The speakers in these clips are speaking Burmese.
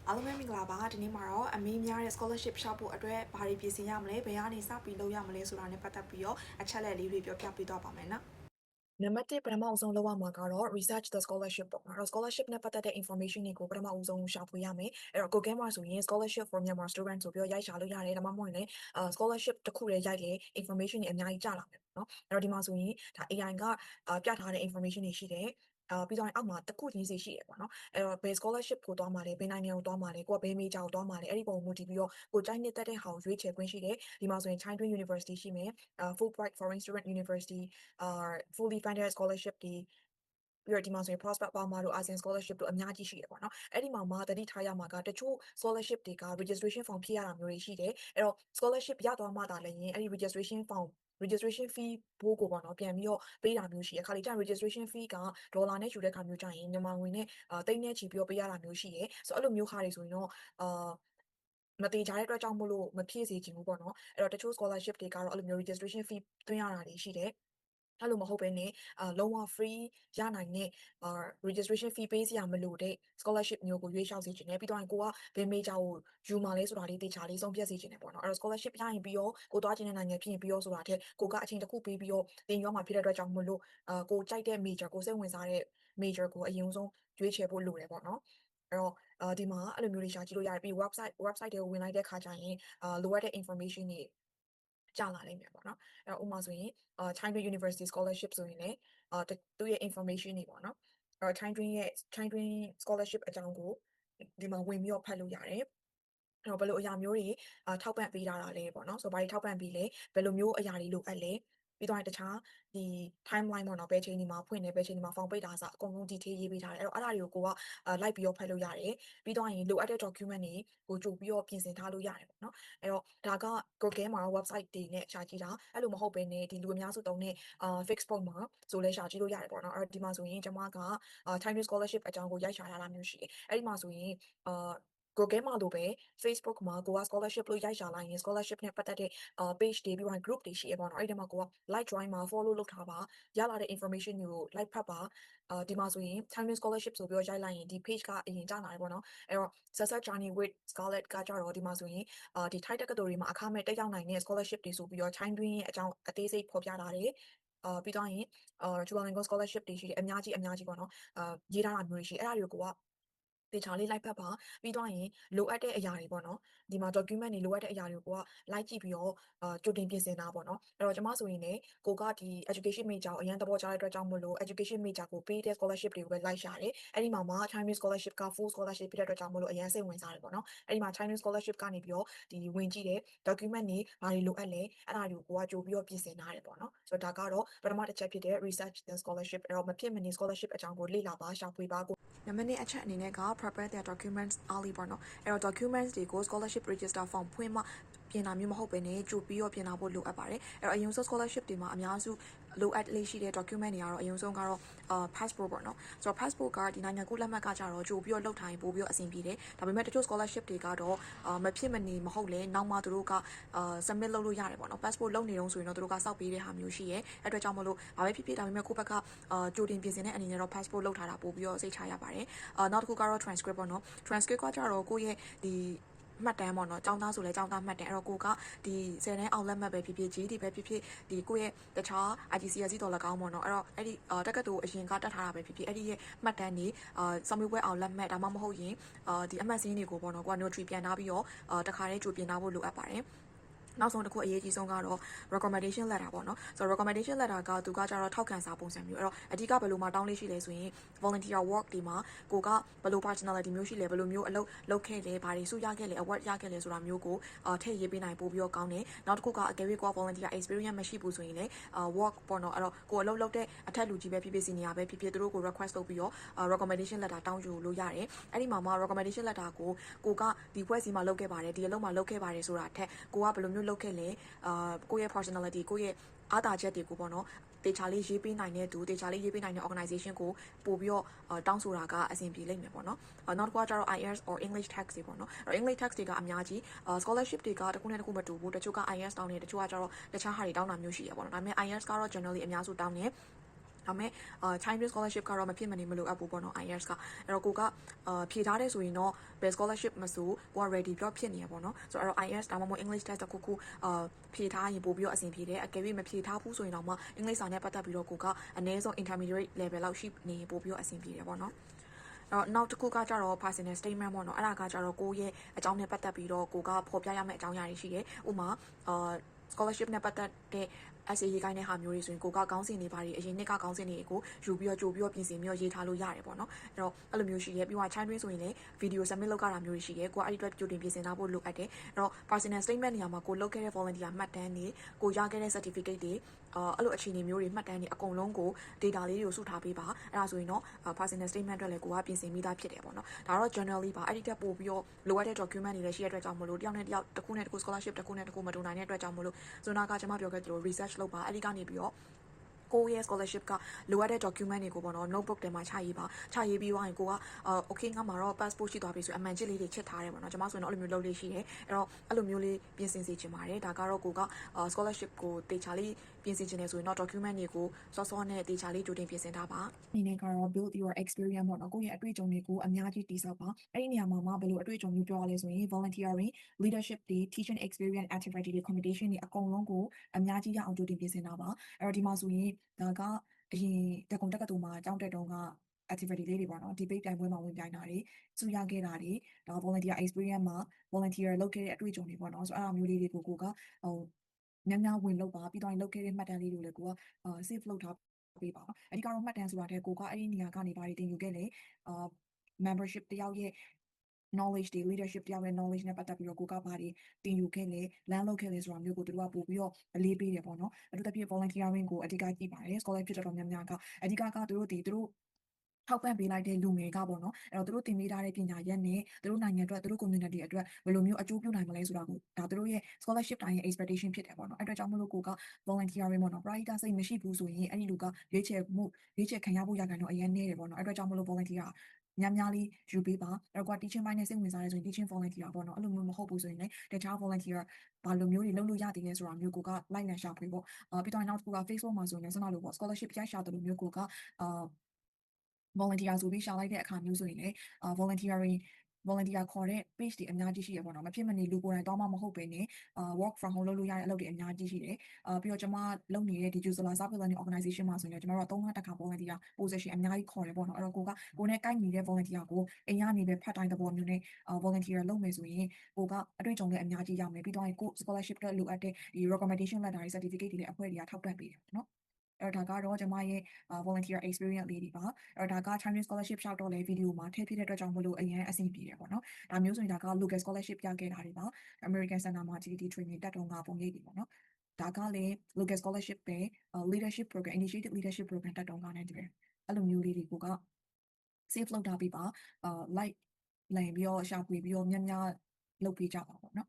အားလုံးပဲမင်္ဂလာပါဒီနေ့မှာတော့အမေများတဲ့ scholarship ရှောက်ဖို့အတွက်ဘာတွေပြင်ဆင်ရမလဲဘယ်ကနေစပြီးလုပ်ရမလဲဆိုတာနဲ့ပတ်သက်ပြီးတော့အချက်လက်လေးတွေပြောပြပေးသွားပါမယ်နော်နံပါတ်1ပထမအဆုံးလုပ်ရမှာကတော့ research the scholarship ပေါ့နော် scholarship နဲ့ပတ်သက်တဲ့ information တွေကိုပထမအဆုံးရှာဖွေရမယ်အဲ့တော့ Google မှာဆိုရင် scholarship for Myanmar students ဆိုပြီးတော့ရိုက်ရှာလို့ရတယ်ဒါမှမဟုတ်ရင်လည်း scholarship တစ်ခုလည်းရိုက်လေ information တွေအများကြီးကျလာမယ်ပေါ့နော်အဲ့တော့ဒီမှာဆိုရင်ဒါ AI ကပြထားတဲ့ information တွေရှိတယ်ပြီးတော့အောက်မှာတစ်ခုချင်းစီရှိရပေါ့နော်အဲ့တော့ဘယ် scholarship ကိုသွားမှာလဲဘယ်နိုင်ငံကိုသွားမှာလဲကိုကဘယ် major ကိုသွားမှာလဲအဲ့ဒီပုံကိုမူတည်ပြီးတော့ကိုကြိုက်နှစ်သက်တဲ့ဟာကိုရွေးချယ်ခွင့်ရှိတယ်ဒီမှာဆိုရင် China University ရှိမယ်Fulbright Foreign Student University fully funded scholarship တွေပြီးတော့ဒီမှာဆိုရင် prospect ပါမှာတို့ ASEAN scholarship တို့အများကြီးရှိတယ်ပေါ့နော်အဲ့ဒီမှာမှတတိထားရမှာကတချို့ scholarship တွေက registration form ဖြည့်ရတာမျိုးတွေရှိတယ်အဲ့တော့ scholarship ရသွားမှသာလည်းအဲ့ဒီ registration fee ဘိုးကိုပေါ့နော်ပြန်ပြီးတော့ပေးတာမျိုးရှိတယ်ခါလေးကျ registration fee ကဒေါ်လာနဲ့ယူတဲ့ခါမျိုးကျရင်မြန်မာငွေနဲ့သိန်းနဲ့ချီပြီးတော့ပေးရတာမျိုးရှိတယ်ဆိုတော့အဲ့လိုမျိုးခါတွေဆိုရင်တော့မတေချာတဲ့အတွက်ကြောင့်မို့လို့မဖြည့်စေချင်ဘူးပေါ့နော်အဲ့တော့တချို့ scholarship တွေကတော့အဲ့လိုမျိုး registration fee သွင်းရတာတွေရှိတယ်အဲ့လိုမဟုတ်ဘဲနဲ့လုံးဝ free ရနိုင်တဲ့registration fee ပေးစရာမလိုတဲ့ scholarship မျိုးကိုရွေးလျှောက်စေချင်တယ်ပြီးတော့ကိုကဘယ် major ကိုယူမှာလဲဆိုတာလေးသေချာလေးဆုံးဖြတ်စေချင်တယ်ပေါ့နော်အဲ့တော့ scholarship ရရင်ပြီးတော့ကိုသွားချင်တဲ့နိုင်ငံဖြစ်ရင်ပြီးတော့ဆိုတာထက်ကိုကအချိန်တစ်ခုပေးပြီးတော့သင်ရောမှာဖြစ်တဲ့အတွက်ကြောင့်မို့လို့ကိုကြိုက်တဲ့ major ကိုစိတ်ဝင်စားတဲ့ major ကိုအရင်ဆုံးရွေးချယ်ဖို့လိုတယ်ပေါ့နော်အဲ့တော့ဒီမှာအဲ့လိုမျိုးတွေရှာကြည့်လို့ရတယ်ပြီး website တွေကိုဝင်လိုက်တဲ့ခါကျရင်လိုအပ်တဲ့ information တွေကျလာနိုင်မယ်ပေါ့နော်အဲ့တော့ဥပမာဆိုရင်China University Scholarship ဆိုရင်လည်းသူ့ရဲ့ information တွေပေါ့နော်အဲ့တော့ China Scholarship အကြောင်းကိုဒီမှာဝင်ပြီးတော့ဖတ်လို့ရတယ်အဲ့တော့ဘယ်လိုအရာမျိုးတွေထောက်ပံ့ပေးထားတာလဲပေါ့နော်ဆိုတော့ဘာတွေထောက်ပံ့ပေးလဲဘယ်လိုမျိုးအရာတွေလိုအပ်လဲပြီးတော့တခြားဒီ timeline ပေါ့နော်ဘယ်ချိန်ဒီမှာဖွင့်နေဘယ်ချိန်ဒီမှာ form ပိတ်တာစအကုန်လုံး detail ရေးပေးထားတယ်အဲ့တော့အဲ့ဒါတွေကိုကိုကလိုက်ပြီးတော့ဖတ်လို့ရတယ်ပြီးတော့ရင်လိုအပ်တဲ့ document တွေကိုကြိုပြီးတော့ပြင်ဆင်ထားလို့ရတယ်ပေါ့နော်အဲ့တော့ဒါက Google မှာ website တွေနဲ့ရှာကြည့်တာအဲ့လိုမဟုတ်ဘဲနဲ့ဒီလူအများစုသုံးတဲ့Facebook မှာဆိုလဲရှာကြည့်လို့ရတယ်ပေါ့နော်အဲ့တော့ဒီမှာဆိုရင်ကျွန်မကChinese scholarship အကြောင်းကိုရိုက်ရှာထားတာမျိုးရှိတယ်အဲ့ဒီမှာဆိုရင်Google မှာလိုပဲ Facebook မှာကိုက scholarship လို့ရိုက်ရှာလိုက်ရင် scholarship နဲ့ပတ်သက်တဲ့page တွေပြီးတော့ group တွေရှိရပေါ့နော်အဲ့ဒီထဲမှာကိုက like join မှာ follow လုပ်ထားပါရလာတဲ့ information တွေကို like ဖတ်ပါဒီမှာဆိုရင် Chinese scholarship ဆိုပြီးတော့ရိုက်လိုက်ရင်ဒီ page ကအရင်ကျလာတယ်ပေါ့နော်အဲ့တော့ Success Journey with Scarlett ကကြတော့ဒီမှာဆိုရင်ဒီ Thai တက္ကသိုလ်တွေမှာအခမဲ့တက်ရောက်နိုင်တဲ့ scholarship တွေဆိုပြီးတော့ China တွင်းရဲ့အကြောင်းအသေးစိတ်ဖော်ပြထားတယ်ပြီးတော့ရင်Chulalongkorn scholarship တွေရှိတယ်အများကြီးပေါ့နော်ရေးထားတာမျိုးတွေရှိအဲ့ဒါတွေကိုကသေချာလေးလိုက်ဖတ်ပါပြီးတော့ရင်လိုအပ်တဲ့အရာတွေပေါ့နော်ဒီမှာ document တွေလိုအပ်တဲ့အရာတွေကိုလိုက်ကြည့်ပြီးတော့ကြိုတင်ပြင်ဆင်တာပေါ့နော်အဲ့တော့ကျွန်မဆိုရင်လည်းကိုကဒီ education major ကိုအရင်သဘောကျတဲ့အတွက်ကြောင့်မို့လို့ education major ကိုပေးတဲ့ scholarship တွေကိုပဲလိုက်ရှာတယ်အဲ့ဒီမှာမှ Chinese scholarship က full scholarship ဖြစ်တဲ့အတွက်ကြောင့်မို့လို့အရင်စိတ်ဝင်စားတယ်ပေါ့နော်အဲ့ဒီမှာ Chinese scholarship ကနေပြီးတော့ဒီဝင်ကြည့်တယ် document တွေဘာတွေလိုအပ်လဲအဲ့ဒါတွေကိုကိုကကြိုပြီးတော့ပြင်ဆင်ထားတယ်ပေါ့နော်ဆိုတော့ဒါကတော့ပထမတစ်ချက်ဖြစ်တဲ့ research the scholarship အဲ့တော့မဖြစ်မနေ scholarship အကြောင်းကိုလေ့လာပါရှာဖွေပါနံပါတ်2အချက်အနေနဲ့က prepare their documents early ပေါ့နော်အဲ့တော့ documents တွေကို scholarship register form ဖွင့်မှပြင်တာမျိုးမဟုတ်ဘဲနဲ့ကြိုပြီးတော့ပြင်လာဖို့လိုအပ်ပါတယ်အဲ့တော့အရင်ဆုံး scholarship တွေမှာအများစုလိုအပ်လေးရှိတဲ့ document တွေကတော့အရင်ဆုံးကတော့passport ပေါ့နော်ဆိုတော့ passport ကဒီနိုင်ငံကူးလက်မှတ်ကကြတော့ကြိုပြီးတော့လုပ်ထားရင်ပို့ပြီးတော့အဆင်ပြေတယ်ဒါပေမဲ့တချို့ scholarship တွေကတော့မဖြစ်မနေမဟုတ်လဲနောက်မှသူတို့ကsubmit လုပ်လို့ရတယ်ပေါ့နော် passport လုပ်နေတော့ဆိုရင်တော့သူတို့ကစောက်ပေးတဲ့ဟာမျိုးရှိရဲအဲ့အတွက်ကြောင့်မလို့ဘာပဲဖြစ်ဖြစ်ဒါပေမဲ့ကိုယ့်ဘက်ကကြိုတင်ပြင်ဆင်တဲ့အနေနဲ့တော့ passport လုပ်ထားတာပို့ပြီးတော့စိတ်ချရပါတယ်နောက်တစ်ခုကတော့ transcript ပေါ့နော် transcript ကကြတော့ကိုယ့်ရဲ့ဒီမှတ်တမ်းပေါ့နော်ចောင်းသားဆိုလဲចောင်းသားမှတ်တမ်းအဲ့တော့ကိုကဒီ10တန်းအောင်လက်မှတ်ပဲဖြစ်ဖြစ် GD ပဲဖြစ်ဖြစ်ဒီကိုယ့်ရဲ့တခြား IGCSE တော်၎င်းပေါ့နော်အဲ့တော့အဲ့ဒီတက္ကသိုလ်အရင်ကတက်ထားတာပဲဖြစ်ဖြစ်အဲ့ဒီရဲ့မှတ်တမ်းတွေစာမေးပွဲအောင်လက်မှတ်ဒါမှမဟုတ်ရင်ဒီအမှတ်စင်းတွေကိုပေါ့နော်ကိုက notary ပြန်ထားပြီးတော့တခါတည်းကြိုပြင်ထားဖို့လိုအပ်ပါတယ်နောက်ဆုံးတစ်ခုအရေးကြီးဆုံးကတော့ recommendation letter ပေါ့နော်ဆိုတော့ recommendation letter ကသူကကြတော့ထောက်ခံစာပုံစံမျိုးအဲ့တော့အဓိကဘယ်လိုမှတောင်းလေးရှိလဲဆိုရင် volunteer work ဒီမှာကိုကဘယ်လို personality မျိုးရှိလဲဘယ်လိုမျိုးအလုပ်လုပ်ခဲ့လဲဘာတွေစုရခဲ့လဲ award ရခဲ့လဲဆိုတာမျိုးကိုထည့်ရေးပေးနိုင်ပို့ပြီးတော့ကောင်းတယ်နောက်တစ်ခုကအကယ်၍ကိုက volunteer experience မရှိဘူးဆိုရင်လည်းwork ပေါ့နော်အဲ့တော့ကိုအလုပ်လုပ်တဲ့အထက်လူကြီးပဲဖြစ်ဖြစ် senior ပဲဖြစ်ဖြစ်သူတို့ကို request လုပ်ပြီးတော့recommendation letter တောင်းယူလို့ရတယ်အဲ့ဒီမှာ recommendation letter ကိုကဒီဖွဲ့စီမှာလုပ်ခဲ့ပါတယ်ဒီအလုပ်မှာလုပ်ခဲ့ပါတယ်ဆိုတာထက်ကိုကဘယ်လိုမျိုးလုပ်ခဲ့လဲကိုယ့်ရဲ့ personality ကိုယ့်ရဲ့အားသာချက်တွေကိုပေါ့နော်တေချာလေးရေးပေးနိုင်တဲ့သူတေချာလေးရေးပေးနိုင်တဲ့ organization ကိုပို့ပြီးတော့တောင်းဆိုတာကအဆင်ပြေလိမ့်မယ်ပေါ့နော်နောက်တစ်ခုကကျတော့ IELTS or English text တွေပေါ့နော်အဲ့ English text တွေကအများကြီးscholarship တွေကတစ်ခုနဲ့တစ်ခုမတူဘူးတချို့က IELTS တောင်းတယ်တချို့ကကျတော့တခြားဟာတွေတောင်းတာမျိုးရှိရပေါ့နော်ဒါပေမဲ့ IELTS ကတော့ generally အများစုတောင်းတယ် ဒါမဲ့Chinese scholarship ကတော့မဖြစ်မနေမလိုအပ်ဘူးပေါ့နော် IELTS ကအဲ့တော့ကိုကဖြေထားတဲ့ဆိုရင်တော့ဘယ် scholarship မဆိုကိုက ready ပြောဖြစ်နေရပေါ့နော်ဆိုတော့ IELTS ဒါမှမဟုတ် English test တစ်ခုခုဖြေထားရင်ပို့ပြီးတော့အဆင်ပြေတယ်အကယ်၍မဖြေထားဘူးဆိုရင်တော့မှ English စာနဲ့ပတ်သက်ပြီးတော့ကိုကအနည်းဆုံး intermediate level လောက်ရှိနေပို့ပြီးတော့အဆင်ပြေတယ်ပေါ့နော်နောက်တစ်ခုကကြတော့ personal statement ပေါ့နော်အဲ့ဒါကကြတော့ကိုရဲ့အကြောင်းနဲ့ပတ်သက်ပြီးတော့ကိုကဖော်ပြရမယ့်အကြောင်းအရာတွေရှိတယ်ဥပမာscholarship နဲ့ပတ်သက်တဲ့ essay ရေးကိုင်းတဲ့ဟာမျိုးတွေဆိုရင်ကိုကခေါင်းစဉ်တွေပါတယ်အရင်နှစ်ကခေါင်းစဉ်တွေကိုယူပြီးတော့ကြိုပြီးတော့ပြင်ဆင်ပြီးတော့ရေးထားလို့ရတယ်ပေါ့နော်အဲ့တော့အဲ့လိုမျိုးရှိတယ်ပြီးတော့ China ဆိုရင်လည်း video submit လုပ်ရတာမျိုးတွေရှိတယ်ကိုကအဲ့ဒီအတွက်ကြိုတင်ပြင်ဆင်ထားဖို့လိုအပ်တယ်အဲ့တော့ personal statement နေရာမှာကိုလုပ်ခဲ့တဲ့ volunteer မှတ်တမ်းတွေကိုရခဲ့တဲ့ certificate တွေအဲ့လိုအခြေအနေမျိုးတွေမှတ်တမ်းတွေအကုန်လုံးကို data လေးတွေကိုစုထားပေးပါအဲ့ဒါဆိုရင်တော့ personal statement အတွက်လည်းကိုကပြင်ဆင်မိသားဖြစ်တယ်ပေါ့နော်ဒါတော့ generally ပါအဲ့ဒီတက်ပို့ပြီးတော့လိုအပ်တဲ့ document တွေလည်းရှိရတဲ့အတွက်ကြောင့်မလို့တယောက်နဲ့တယောက်တစ်ခုနဲ့တစ်ခု scholarship တစ်ခုနဲ့တစ်ခုမတူနိုင်တဲ့အတွက်ကြောင့်မလို့ဇွန်နာကကျွန်မပြောခဲ့သလို research လုပ်ပါအဲ့ဒီကနေပြီးတော့ကိုရဲ့ scholarship ကလိုအပ်တဲ့ document တွေကိုပေါ့နော် notebook ထဲမှာချရေးပါချရေးပြီးသွားရင်ကိုကokay ငါမှာတော့ passport ရှိသွားပြီဆိုအမှန်ချစ်လေးတွေချစ်ထားတယ်ပေါ့နော်ကျွန်မဆိုရင်တော့အဲ့လိုမျိုးလုပ်လေးရှိတယ်အဲ့တော့အဲ့လိုမျိုးလေးပြင်ဆင်စီချင်ပါတယ်ဒါကတော့ကိုက scholarship ကိုတေချာလေးပြင်ဆင်ချင်တယ်ဆိုရင်တော့ document တွေကိုစောစောနဲ့တေချာလေးကြိုတင်ပြင်ဆင်ထားပါအနေနဲ့ကတော့ build your experience ပေါ့နော်ကိုရဲ့အတွေ့အကြုံတွေကိုအများကြီးတည်ဆောက်ပါအဲ့ဒီနေရာမှာဘယ်လိုအတွေ့အကြုံမျိုးပြောရလဲဆိုရင် volunteering leadership တွေ teaching experience activity တွေ competition တွေအကုန်လုံးကိုအများကြီးရအောင်ကြိုတင်ပြင်ဆင်ထားပါအဲ့တော့ဒီမှာဆိုရင်ဒါကအရင်တက္ကသိုလ်မှာကျောင်းတက်တုန်းက activity လေးတွေပေါ့နော် debate ပြိုင်ပွဲမှာဝင်ပြိုင်တာတွေစုရခဲ့တာတွေဒါ volunteer experience မှာ volunteer လုပ်ခဲ့တဲ့အတွေ့အကြုံတွေပေါ့နော်ဆိုတော့အဲ့လိုမျိုးလေးတွေကိုကိုကများများဝင်လုပ်ပါပြီးတော့လုပ်ခဲ့တဲ့မှတ်တမ်းလေးတွေကိုလည်းကိုက save လုပ်ထားပေးပါအဓိကတော့မှတ်တမ်းဆိုတာတဲ့ကိုကအဲ့ဒီနေရာကနေဘာတွေတင်ယူခဲ့လဲmembership တယောက်ရဲ့ knowledge တွေ leadership တယောက်ရဲ့ knowledge နဲ့ပတ်သက်ပြီးတော့ကိုကဘာတွေတင်ယူခဲ့လဲလမ်းလုပ်ခဲ့လဲဆိုတာမျိုးကိုတို့ကပို့ပြီးတော့အလေးပေးတယ်ပေါ့နော်အထူးသဖြင့် volunteering ကိုအဓိကကြည့်ပါတယ် scholarship တော်တော်များများကအဓိကကသူတို့ထောက်ပံ့ပေးလိုက်တဲ့လူငယ်ကပေါ့နော်အဲ့တော့သူတို့တင်ပေးထားတဲ့ပညာရပ်နဲ့သူတို့နိုင်ငံအတွက်သူတို့ community အတွက်ဘယ်လိုမျိုးအကျိုးပြုနိုင်မလဲဆိုတာကိုဒါသူတို့ရဲ့ scholarship တိုင်းရဲ့ expectation ဖြစ်တယ်ပေါ့နော်အဲ့အတွက်ကြောင့်မလို့ကိုက volunteering ပေါ့နော် pride စိတ်မရှိဘူးဆိုရင်အဲ့ဒီလူကရွေးချယ်ခံရဖို့ရခိုင်တော့အရင်နေတယ်ပေါ့နော်အဲ့အတွက်ကြောင့်မလို့ volunteer များလေးယူပေးပါအဲ့တော့ teaching ပိုင်းနဲ့စိတ်ဝင်စားရဲဆိုရင် teaching volunteer ပေါ့နော်အဲ့လိုမျိုးမဟုတ်ဘူးဆိုရင်လည်းတခြား volunteer ဘာလိုမျိုးတွေလုပ်လို့ရသေးလဲဆိုတာမျိုးကိုကလိုက်လံရှာဖွေပေါ့ပြီးတော့နောက်တစ်ခုက Facebook မှာဆိုရင်လည်းစနလို့ပေါ့ scholarship ရိုက်ရှာတယ်လို့မျိုးကိုကvolunteer ဆိုပြီးရှာလိုက်တဲ့အခါမျိုးဆိုရင်လည်းvolunteer ခေါ်တဲ့ page တွေအများကြီးရှိရပေါ့နော်မဖြစ်မနေလူကိုယ်တိုင်တော့မှမဟုတ်ပဲねwork from home လုပ်လို့ရတဲ့အလုပ်တွေအများကြီးရှိတယ်ပြီးတော့ကျွန်မလုပ်နေတဲ့ဒီ Jusola Service Learning Organization မှာဆိုရင်ကျွန်တော်တို့3လတစ်ခါ volunteer position အများကြီးခေါ်တယ်ပေါ့နော်အဲ့တော့ကိုနဲ့ကိုက်ညီတဲ့ volunteer ကိုအိမ်ကနေပဲ part time သဘောမျိုးနဲ့volunteer လုပ်မယ်ဆိုရင်ကိုကအတွေ့အကြုံလည်းအများကြီးရမယ်ပြီးတော့ကို scholarship အတွက်လိုအပ်တဲ့ဒီ recommendation letter တွေ certificate တွေလည်းအဖွဲ့တွေကထောက်ပံ့ပေးတယ်ပေါ့နော်အဲ့ဒါကတော့ကျွန်မရဲ့ volunteer experience လေးတွေပါအဲ့ဒါက Chinese scholarship ရှောက်တော့လေ video မှာထည့်ဖြစ်တဲ့အတွက်ကြောင့်မလို့အရင်အဆင်ပြေတယ်ပေါ့နော်ဒါမျိုးဆိုရင်ဒါက local scholarship ပြခဲ့တာတွေပါ American Center မှာ GDT training တက်တော့ငါပုံရိပ်တွေပေါ့နော်ဒါကလည်း local scholarship ပဲ leadership program initiative leadership program တက်တော့ငါနဲ့တူတယ်အဲ့လိုမျိုးလေးတွေကိုက save လုပ်ထားပေးပါlike လည်ပြီးတော့ရှာဖွေပြီးတော့များလုပ်ပေးကြပါပေါ့နော်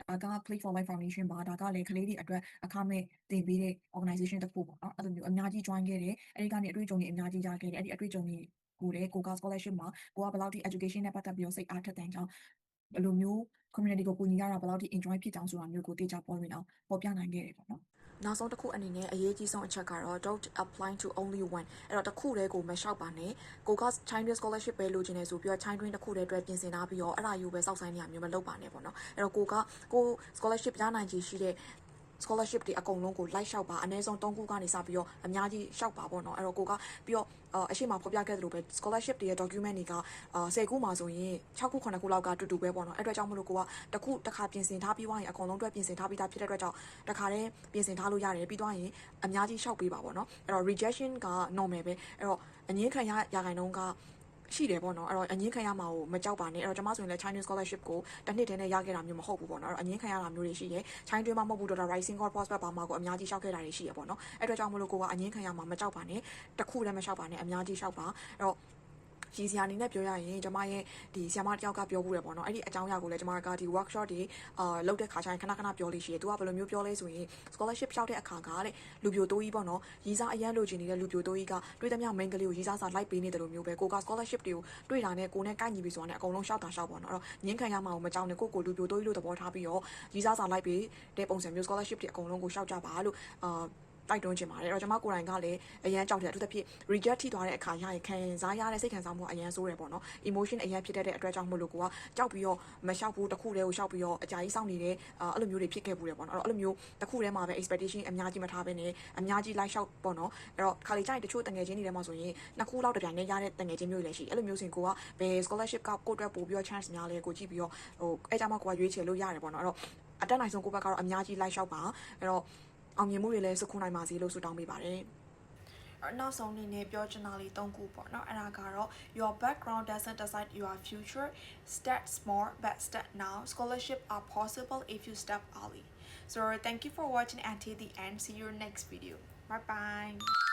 ဒါက Play for Life Foundation ပါဒါကလည်းကလေးတွေအတွက်အခမဲ့တင်ပေးတဲ့ organization တစ်ခုပေါ့နော်အဲ့လိုမျိုးအများကြီး join ခဲ့တယ်အဲ့ဒီကနေအတွေ့အကြုံတွေအများကြီးရခဲ့တယ်အဲ့ဒီအတွေ့အကြုံတွေကိုလည်းကိုက scholarship မှာကိုကဘယ်လောက်ထိ education နဲ့ပတ်သက်ပြီးတော့စိတ်အားထက်သန်ကြောင်းဘယ်လိုမျိုး community ကိုကူညီရတာဘယ်လောက်ထိ enjoy ဖြစ်ကြောင်းဆိုတာမျိုးကိုတေချာပေါ်လွင်အောင်ပေါ်ပြနိုင်ခဲ့တယ်ပေါ့နော်နောက်ဆုံးတစ်ခုအနေနဲ့အရေးကြီးဆုံးအချက်ကတော့ don't apply to only one အဲ့တော့တစ်ခုတည်းကိုမလျှောက်ပါနဲ့ကိုက Chinese scholarship ပဲလိုချင်နေဆိုပြီးတော့ China Twin တစ်ခုတည်းအတွက်ပြင်ဆင်ထားပြီးတော့အဲ့ဒါယူပဲစောက်ဆိုင်နေရမျိုးမလုပ်ပါနဲ့ပေါ့နော်အဲ့တော့ကို scholarship ရနိုင်ချေရှိတဲ့ scholarship တွေအကုန်လုံးကိုလိုက်လျှောက်ပါအနည်းဆုံး3ခုကနေစပြီးတော့အများကြီးလျှောက်ပါပေါ့နော်အဲ့တော့ကိုကပြီးတော့အရှိမဖော်ပြခဲ့သလိုပဲ scholarship တွေရဲ့ document တွေက10ခုမှာဆိုရင်6ခု9ခုလောက်ကတူတူပဲပေါ့နော်အဲ့အတွက်ကြောင့်မလို့ကိုကတစ်ခါပြင်ဆင်ထားပြီးွားရင်အကုန်လုံးအတွက်ပြင်ဆင်ထားပြီးသားဖြစ်တဲ့အတွက်ကြောင့်တစ်ခါတည်းပြင်ဆင်ထားလို့ရတယ်ပြီးတော့ရင်အများကြီးလျှောက်ပေးပါပေါ့နော်အဲ့တော့ rejection က normal ပဲအဲ့တော့အငင်းခံရခိုင်နှုန်းကရှိတယ်ပေါ့နော်အဲ့တော့အငင်းခံရမှာကိုမကြောက်ပါနဲ့အဲ့တော့ကျွန်မဆိုရင်လည်း Chinese scholarship ကိုတစ်နှစ်တည်းနဲ့ရခဲ့တာမျိုးမဟုတ်ဘူးပေါ့နော်အဲ့တော့အငင်းခံရတာမျိုးတွေရှိတယ် China တွင်းမှာမဟုတ်ဘူးတော့ rising court prospect ပါမှာကိုအများကြီးရှောက်ခဲ့တာတွေရှိရပေါ့နော်အဲ့တော့ကြောင့်မလို့ကိုကအငင်းခံရမှာမကြောက်ပါနဲ့တစ်ခုတည်းမရှောက်ပါနဲ့အများကြီးရှောက်ပါအဲ့တော့ရည်စရာအနေနဲ့ပြောရရင်ကျွန်မရဲ့ဒီဆရာမတယောက်ကပြောဘူးတယ်ပေါ့နော်အဲ့ဒီအကြောင်းအရာကိုလည်းကျွန်မကဒီ workshop တွေလုပ်တဲ့ခါကျရင်ခဏပြောလေးရှိတယ်။ तू ကဘယ်လိုမျိုးပြောလဲဆိုရင် scholarship လျှောက်တဲ့အခါကတဲ့လူပြိုတိုးကြီးပေါ့နော်။ရည်စားအရန်လိုချင်နေတဲ့လူပြိုတိုးကြီးကတွေးသမျှ main ကလေးကိုရည်စားစာလိုက်ပေးနေတယ်လို့မျိုးပဲကိုက scholarship တွေကိုတွေ့တာနဲ့ကိုနဲ့ကိုက်ညီပြီဆိုတာနဲ့အကုန်လုံးရှောက်တာရှောက်ပေါ့နော်။အဲ့တော့ငင်းခံရမှာကိုမကြောက်နဲ့ကိုလူပြိုတိုးကြီးလို့သဘောထားပြီးတော့ရည်စားစာလိုက်ပေးတဲ့ပုံစံမျိုး scholarship တွေအကုန်လုံးကိုရှောက်ကြပါလို့ တိုက်တွန်းချင်ပါတယ်အဲ့တော့ကျွန်မကိုယ်တိုင်ကလည်းအရန်ကြောက်တယ်အထူးသဖြင့် reject ထိသွားတဲ့အခါရရင်ခံစားရတဲ့စိတ်ခံစားမှုအရန်ဆိုးတယ်ပေါ့နော် emotion အရန်ဖြစ်တဲ့အတွက်ကြောင့်မို့လို့ကိုကကြောက်ပြီးတော့မလျှောက်ဘူးတစ်ခုတည်းကိုလျှောက်ပြီးတော့အကြာကြီးစောင့်နေတဲ့အဲ့လိုမျိုးတွေဖြစ်ခဲ့ဘူးတယ်ပေါ့နော်အဲ့လိုမျိုးတစ်ခုတည်းမှာပဲ expectation အများကြီးမထားဘဲနဲ့အများကြီး like လျှောက်ပေါ့နော်အဲ့တော့ခါလေးကြိုက်တချို့တငယ်ချင်းတွေထဲမှာဆိုရင်နှစ်ခုလောက်တပြိုင်တည်းရတဲ့တငယ်ချင်းမျိုးတွေလည်းရှိအဲ့လိုမျိုးဆိုရင်ကိုကဘယ် scholarship ကကိုအတွက်ပို့ပြီးတော့ chance များလဲကိုကြည့်ပြီးတော့ဟိုအဲ့ကြမှာကိုကရွေးချယ်လို့ရတယ်ပေါ့နော်အဲ့တော့အတက်နိုင်ဆုံးကိုဘက်ကတော့အများကြီး like လျှောက်ပါအဲ့တော့အောင်မြင်မှုတွေလည်းစုခုနိုင်ပါစေလို့ဆုတောင်းပေးပါတယ်နောက်ဆုံးအနေနဲ့ပြောချင်တာလေး၃ခုပေါ့နော်အဲ့ဒါကတော့ your background doesn't decide your future start small but start now scholarship are possible if you step early so thank you for watching until the end see you next video bye bye